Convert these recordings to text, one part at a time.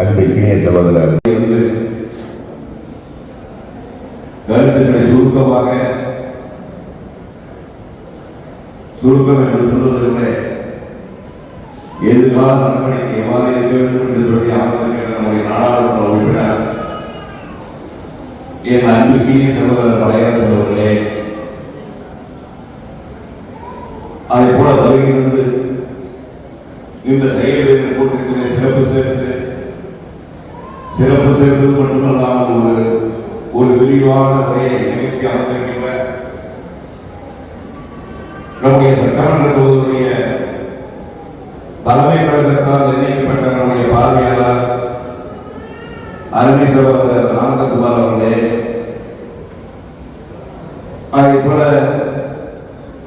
அன்பிற்கினிய சகோதரர் கருத்துக்களை சுருக்கம் என்று சொல்வதற்கு எதிர்கால நடவடிக்கை எவ்வாறு இருக்க வேண்டும் என்று சொல்லி அமர்ந்திருக்கிற நம்முடைய நாடாளுமன்ற உறுப்பினர் என் அன்பிற்கினிய சகோதரர் பழையரசு அவர்களே, அதை போல வருகிறது இந்த செயல்களின் கூட்டத்திலே சிறப்பு சேர்ந்தது மட்டுமல்லாமல் ஒரு விரிவான முறையை நிகழ்த்தி அமர்ந்திருக்கின்ற நம்முடைய சட்டமன்ற தொகுதியுடைய தலைமை கழகத்தால் நிர்ணயிக்கப்பட்ட நம்முடைய பார்வையாளர் அருமை சகோதரர் ஆனந்தகுமார் அவர்களே, அதை போல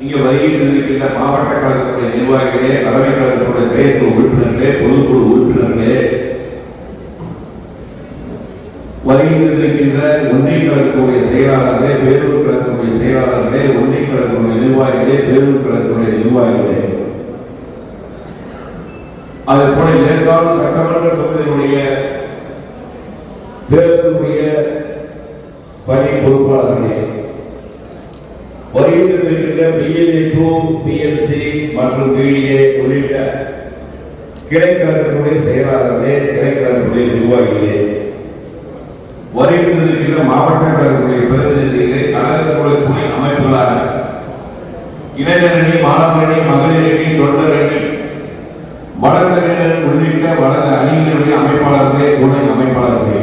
இங்கே வருகையில் இருக்கின்ற மாவட்ட கழகத்துடைய நிர்வாகிகளே, தலைமை கழகத்துடைய செயற்குழு உறுப்பினர்களே, பொதுக்குழு உறுப்பினர்களே, வருகையில் இருக்கின்ற ஒன்றிய கழகத்துடைய செயலாளர்களே, பேரூர் கழகத்துடைய செயலாளர்களே, ஒன்றிய கழகத்துடைய நிர்வாகிகளே, பேரூர் கழகத்துடைய நிர்வாகிகளே, அதே போல ஏற்காடு சட்டமன்ற தொகுதியினுடைய தேர்தலுடைய பணி பொறுப்பாளர்களே, வருகையில் இருக்கின்ற BLA2, PLC மற்றும் BDA உள்ளிட்ட கிளைக்கழகத்துடைய செயலாளர்களே, கிளைக்கழகத்துடைய நிர்வாகிகளே, வருகையில் இருக்கின்ற மாவட்ட கழகத்துடைய பிரதிநிதிகளே, கழகத்துடைய துணை அமைப்புகளான இளைஞரணி, மாணவரணி, மகளிரணி, தொண்டரணி, வழக்கறிஞர் உள்ளிட்ட வழக்கு அணியினுடைய அமைப்பாளர்களே, துணை அமைப்பாளர்களே,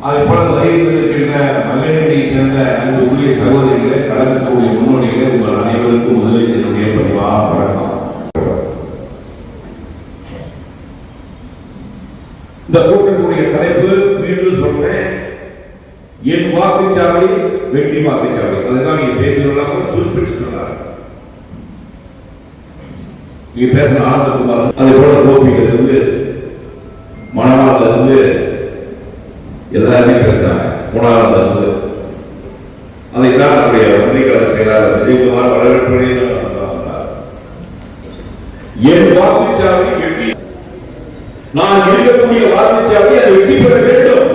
அதே போல வருகையில் இருக்கின்ற மகளிரணியை சேர்ந்த அங்கு உரிய சகோதரிகளே, கழகத்துடைய முன்னோடிகளே, உங்கள் அனைவருக்கும் முதலில் என்னுடைய பணிவாக வணக்கம். இந்த கூட்டத்துடைய தலைப்பு மீண்டும் சொல்றேன், என் வாக்குச்சாவடி வெற்றி வாக்குச்சாவடி. அதுதான் நீங்க பேசுறதுலாம் சுருப்பிட்டு சொன்னார். நீங்க பேசுற ஆனந்தகுமார், அதே போல கோபியில இருந்து, மணவாள இருந்து எல்லாருமே பேசுறாங்க. மூணாவது இருந்து அதைத்தான் நம்முடைய ஒன்றிய கழக செயலாளர் விஜயகுமார் வரவேற்பு சொன்னார். என் வாக்குச்சாவடி வெற்றி, நான் இருக்கக்கூடிய வாக்குச்சாவடி அதை வெற்றி பெற வேண்டும்.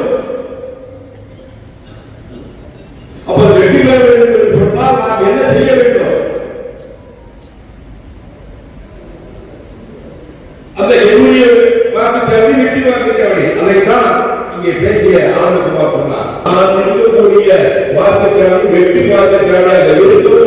அப்ப வெற்றி பெற வேண்டும் என்று சொன்னால் நாம் என்ன செய்ய வேண்டும்? அந்த என்னுடைய வாக்குச்சாவடி வெற்றி வாக்குச்சாவடி, அதைத்தான் இங்கே பேசிய ஆனந்தகுமார் சொன்னார். நான் இருக்கக்கூடிய வாக்குச்சாவடி வெற்றி வாக்குச்சாவடியாக இருக்கும்